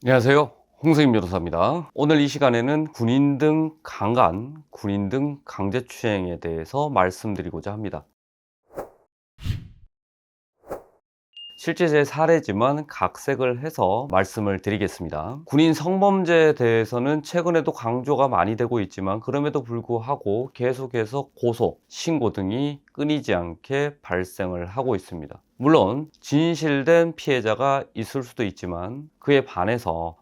안녕하세요. 홍승임 변호사입니다. 오늘 이 시간에는 군인 등 강간, 군인 등 강제추행에 대해서 말씀드리고자 합니다. 실제 제 사례지만 각색을 해서 말씀을 드리겠습니다. 군인 성범죄에 대해서는 최근에도 강조가 많이 되고 있지만 그럼에도 불구하고 계속해서 고소, 신고 등이 끊이지 않게 발생을 하고 있습니다. 물론 진실된 피해자가 있을 수도 있지만 그에 반해서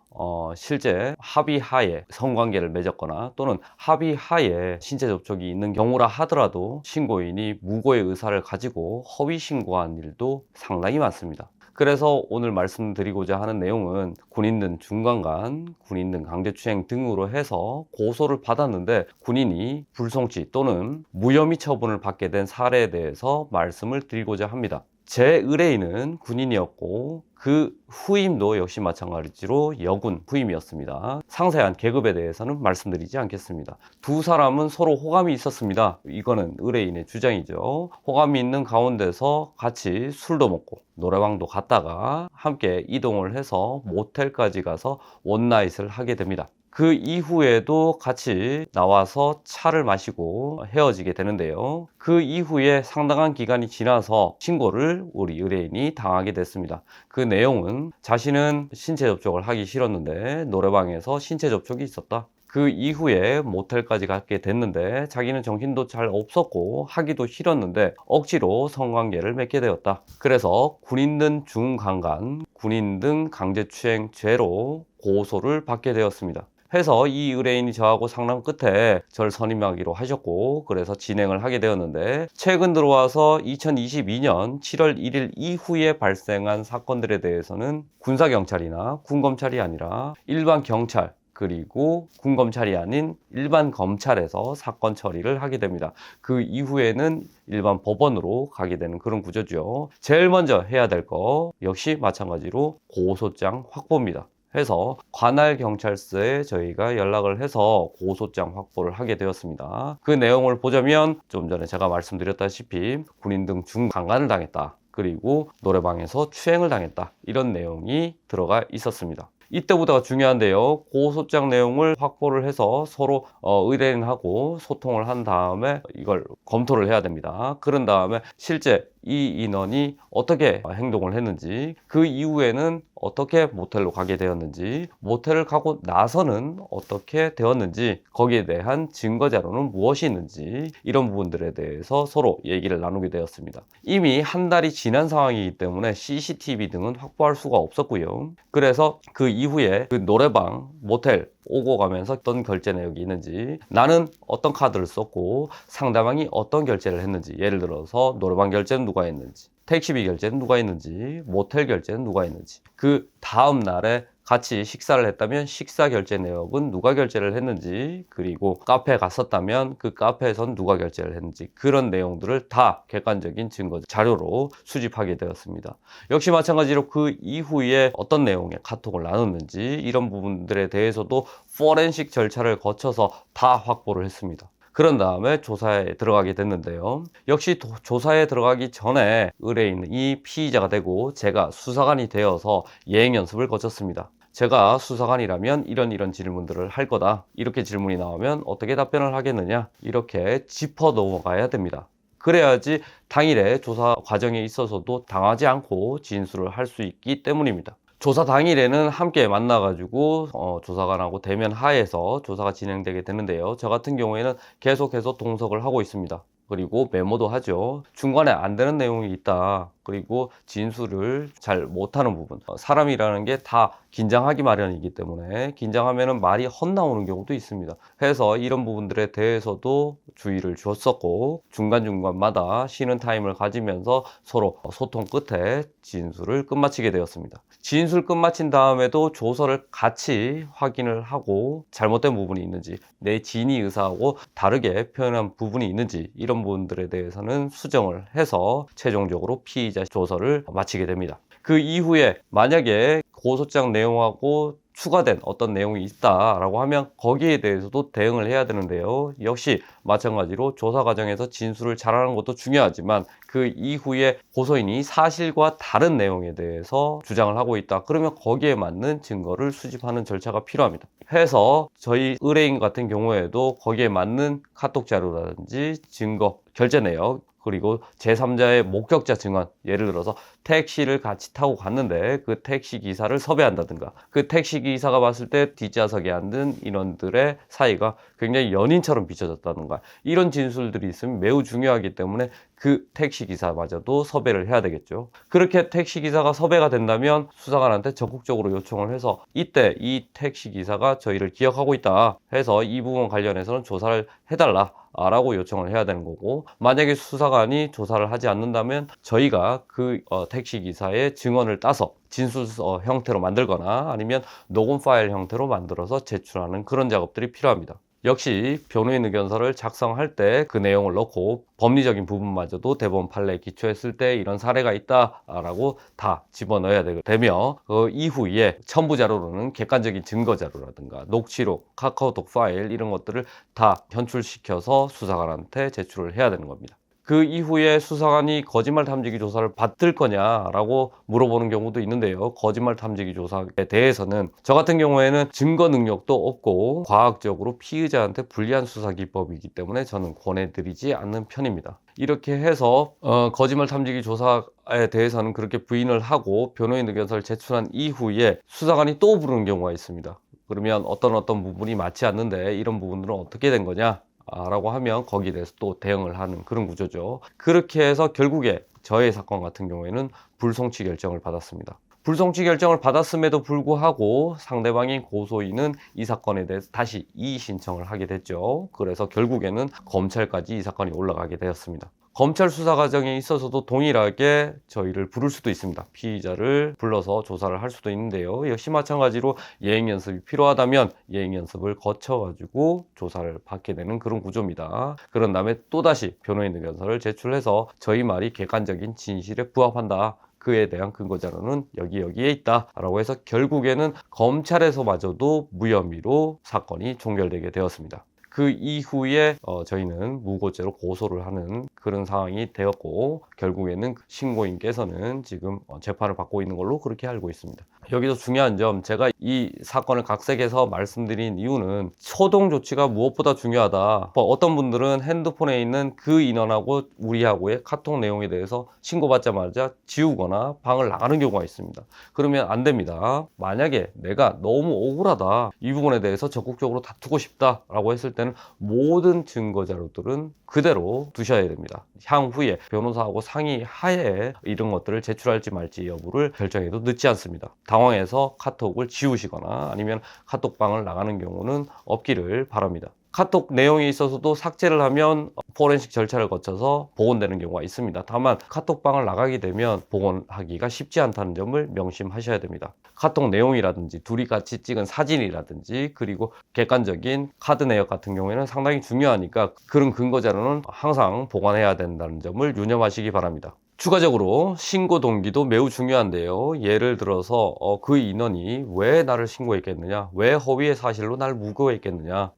실제 합의하에 성관계를 맺었거나 또는 합의하에 신체 접촉이 있는 경우라 하더라도 신고인이 무고의 의사를 가지고 허위 신고한 일도 상당히 많습니다. 그래서 오늘 말씀드리고자 하는 내용은 군인 등 중간간, 군인 등 강제추행 등으로 해서 고소를 받았는데 군인이 불송치 또는 무혐의 처분을 받게 된 사례에 대해서 말씀을 드리고자 합니다. 제 의뢰인은 군인이었고 그 후임도 역시 마찬가지로 여군 후임이었습니다. 상세한 계급에 대해서는 말씀드리지 않겠습니다. 두 사람은 서로 호감이 있었습니다. 이거는 의뢰인의 주장이죠. 호감이 있는 가운데서 같이 술도 먹고 노래방도 갔다가 함께 이동을 해서 모텔까지 가서 원나잇을 하게 됩니다. 그 이후에도 같이 나와서 차를 마시고 헤어지게 되는데요. 그 이후에 상당한 기간이 지나서 신고를 우리 의뢰인이 당하게 됐습니다. 그 내용은 자신은 신체 접촉을 하기 싫었는데 노래방에서 신체 접촉이 있었다. 그 이후에 모텔까지 가게 됐는데 자기는 정신도 잘 없었고 하기도 싫었는데 억지로 성관계를 맺게 되었다. 그래서 군인 등 중강간, 군인 등 강제추행 죄로 고소를 받게 되었습니다. 해서 이 의뢰인이 저하고 상담 끝에 저를 선임하기로 하셨고 그래서 진행을 하게 되었는데 최근 들어와서 2022년 7월 1일 이후에 발생한 사건들에 대해서는 군사경찰이나 군검찰이 아니라 일반 경찰 그리고 군검찰이 아닌 일반 검찰에서 사건 처리를 하게 됩니다. 그 이후에는 일반 법원으로 가게 되는 그런 구조죠. 제일 먼저 해야 될 거 역시 마찬가지로 고소장 확보입니다. 해서 관할 경찰서에 저희가 연락을 해서 고소장 확보를 하게 되었습니다. 그 내용을 보자면 좀 전에 제가 말씀드렸다시피 군인 등 중강간을 당했다. 그리고 노래방에서 추행을 당했다. 이런 내용이 들어가 있었습니다. 이때부터가 중요한데요. 고소장 내용을 확보를 해서 서로 의뢰인하고 소통을 한 다음에 이걸 검토를 해야 됩니다. 그런 다음에 실제 이 인원이 어떻게 행동을 했는지, 그 이후에는 어떻게 모텔로 가게 되었는지, 모텔을 가고 나서는 어떻게 되었는지, 거기에 대한 증거 자료는 무엇이 있는지 이런 부분들에 대해서 서로 얘기를 나누게 되었습니다. 이미 한 달이 지난 상황이기 때문에 CCTV 등은 확보할 수가 없었고요. 그래서 그 이후에 그 노래방, 모텔 오고 가면서 어떤 결제 내역이 있는지, 나는 어떤 카드를 썼고 상대방이 어떤 결제를 했는지, 예를 들어서 노래방 결제는 누가 했는지, 택시비 결제는 누가 했는지, 모텔 결제는 누가 했는지, 그 다음 날에 같이 식사를 했다면 식사 결제 내역은 누가 결제를 했는지, 그리고 카페에 갔었다면 그 카페에선 누가 결제를 했는지, 그런 내용들을 다 객관적인 증거 자료로 수집하게 되었습니다. 역시 마찬가지로 그 이후에 어떤 내용의 카톡을 나눴는지 이런 부분들에 대해서도 포렌식 절차를 거쳐서 다 확보를 했습니다. 그런 다음에 조사에 들어가게 됐는데요. 역시 조사에 들어가기 전에 의뢰인이 피의자가 되고 제가 수사관이 되어서 예행 연습을 거쳤습니다. 제가 수사관이라면 이런 질문들을 할 거다. 이렇게 질문이 나오면 어떻게 답변을 하겠느냐. 이렇게 짚어 넘어가야 됩니다. 그래야지 당일에 조사 과정에 있어서도 당하지 않고 진술을 할 수 있기 때문입니다. 조사 당일에는 함께 만나가지고 조사관하고 대면 하에서 조사가 진행되게 되는데요. 저 같은 경우에는 계속해서 동석을 하고 있습니다. 그리고 메모도 하죠. 중간에 안 되는 내용이 있다. 그리고 진술을 잘 못하는 부분. 사람이라는 게 다 긴장하기 마련이기 때문에 긴장하면 말이 헛나오는 경우도 있습니다. 그래서 이런 부분들에 대해서도 주의를 줬었고 중간중간마다 쉬는 타임을 가지면서 서로 소통 끝에 진술을 끝마치게 되었습니다. 진술 끝마친 다음에도 조서를 같이 확인을 하고 잘못된 부분이 있는지, 내 진위 의사하고 다르게 표현한 부분이 있는지 이런 부분들에 대해서는 수정을 해서 최종적으로 피의자 조서를 마치게 됩니다. 그 이후에 만약에 고소장 내용하고 추가된 어떤 내용이 있다라고 하면 거기에 대해서도 대응을 해야 되는데요. 역시 마찬가지로 조사 과정에서 진술을 잘하는 것도 중요하지만 그 이후에 고소인이 사실과 다른 내용에 대해서 주장을 하고 있다. 그러면 거기에 맞는 증거를 수집하는 절차가 필요합니다. 해서 저희 의뢰인 같은 경우에도 거기에 맞는 카톡 자료라든지 증거, 결제 내역, 그리고 제3자의 목격자 증언, 예를 들어서 택시를 같이 타고 갔는데 그 택시 기사를 섭외한다든가, 그 택시 기사가 봤을 때 뒷좌석에 앉은 인원들의 사이가 굉장히 연인처럼 비춰졌다든가, 이런 진술들이 있으면 매우 중요하기 때문에 그 택시 기사마저도 섭외를 해야 되겠죠. 그렇게 택시 기사가 섭외가 된다면 수사관한테 적극적으로 요청을 해서 이때 이 택시 기사가 저희를 기억하고 있다 해서 이 부분 관련해서는 조사를 해달라 라고 요청을 해야 되는 거고, 만약에 수사관이 조사를 하지 않는다면 저희가 그 택시 기사의 증언을 따서 진술서 형태로 만들거나 아니면 녹음 파일 형태로 만들어서 제출하는 그런 작업들이 필요합니다. 역시 변호인 의견서를 작성할 때 그 내용을 넣고 법리적인 부분마저도 대법원 판례에 기초했을 때 이런 사례가 있다라고 다 집어넣어야 되며, 그 이후에 첨부 자료로는 객관적인 증거 자료라든가 녹취록, 카카오톡 파일 이런 것들을 다 현출시켜서 수사관한테 제출을 해야 되는 겁니다. 그 이후에 수사관이 거짓말 탐지기 조사를 받을 거냐라고 물어보는 경우도 있는데요. 거짓말 탐지기 조사에 대해서는 저 같은 경우에는 증거 능력도 없고 과학적으로 피의자한테 불리한 수사 기법이기 때문에 저는 권해드리지 않는 편입니다. 이렇게 해서 거짓말 탐지기 조사에 대해서는 그렇게 부인을 하고 변호인 의견서를 제출한 이후에 수사관이 또 부르는 경우가 있습니다. 그러면 어떤 부분이 맞지 않는데 이런 부분들은 어떻게 된 거냐? 라고 하면 거기에 대해서 또 대응을 하는 그런 구조죠. 그렇게 해서 결국에 저의 사건 같은 경우에는 불송치 결정을 받았습니다. 불송치 결정을 받았음에도 불구하고 상대방인 고소인은 이 사건에 대해서 다시 이의 신청을 하게 됐죠. 그래서 결국에는 검찰까지 이 사건이 올라가게 되었습니다. 검찰 수사 과정에 있어서도 동일하게 저희를 부를 수도 있습니다. 피의자를 불러서 조사를 할 수도 있는데요. 역시 마찬가지로 예행 연습이 필요하다면 예행 연습을 거쳐가지고 조사를 받게 되는 그런 구조입니다. 그런 다음에 또다시 변호인 의견서를 제출해서 저희 말이 객관적인 진실에 부합한다, 그에 대한 근거 자료는 여기에 있다 라고 해서 결국에는 검찰에서마저도 무혐의로 사건이 종결되게 되었습니다. 그 이후에 저희는 무고죄로 고소를 하는 그런 상황이 되었고, 결국에는 신고인께서는 지금 재판을 받고 있는 걸로 그렇게 알고 있습니다. 여기서 중요한 점, 제가 이 사건을 각색해서 말씀드린 이유는 초동 조치가 무엇보다 중요하다. 어떤 분들은 핸드폰에 있는 그 인원하고 우리하고의 카톡 내용에 대해서 신고받자마자 지우거나 방을 나가는 경우가 있습니다. 그러면 안 됩니다. 만약에 내가 너무 억울하다, 이 부분에 대해서 적극적으로 다투고 싶다 라고 했을 때는 모든 증거 자료들은 그대로 두셔야 됩니다. 향후에 변호사하고 상의하에 이런 것들을 제출할지 말지 여부를 결정해도 늦지 않습니다. 당황해서 카톡을 지우시거나 아니면 카톡방을 나가는 경우는 없기를 바랍니다. 카톡 내용에 있어서도 삭제를 하면 포렌식 절차를 거쳐서 복원되는 경우가 있습니다. 다만 카톡방을 나가게 되면 복원하기가 쉽지 않다는 점을 명심하셔야 됩니다. 카톡 내용이라든지 둘이 같이 찍은 사진이라든지 그리고 객관적인 카드 내역 같은 경우에는 상당히 중요하니까 그런 근거 자료는 항상 보관해야 된다는 점을 유념하시기 바랍니다. 추가적으로 신고 동기도 매우 중요한데요. 예를 들어서 그 인원이 왜 나를 신고했겠느냐, 왜 허위의 사실로 날 무고했겠느냐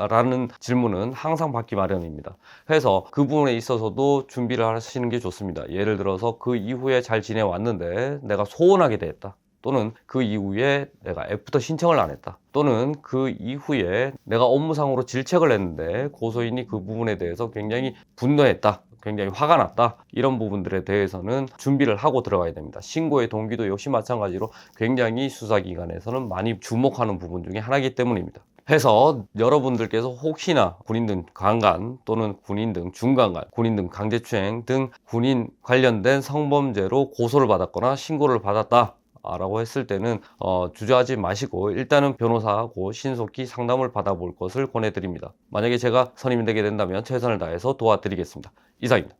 라는 질문은 항상 받기 마련입니다. 그래서 그 부분에 있어서도 준비를 하시는 게 좋습니다. 예를 들어서 그 이후에 잘 지내왔는데 내가 소원하게 됐다, 또는 그 이후에 내가 애프터 신청을 안 했다, 또는 그 이후에 내가 업무상으로 질책을 했는데 고소인이 그 부분에 대해서 굉장히 분노했다, 굉장히 화가 났다, 이런 부분들에 대해서는 준비를 하고 들어가야 됩니다. 신고의 동기도 역시 마찬가지로 굉장히 수사기관에서는 많이 주목하는 부분 중에 하나이기 때문입니다. 해서 여러분들께서 혹시나 군인 등 강간 또는 군인 등 중강간, 군인 등 강제추행 등 군인 관련된 성범죄로 고소를 받았거나 신고를 받았다 라고 했을 때는 주저하지 마시고 일단은 변호사하고 신속히 상담을 받아볼 것을 권해드립니다. 만약에 제가 선임이 되게 된다면 최선을 다해서 도와드리겠습니다. 이상입니다.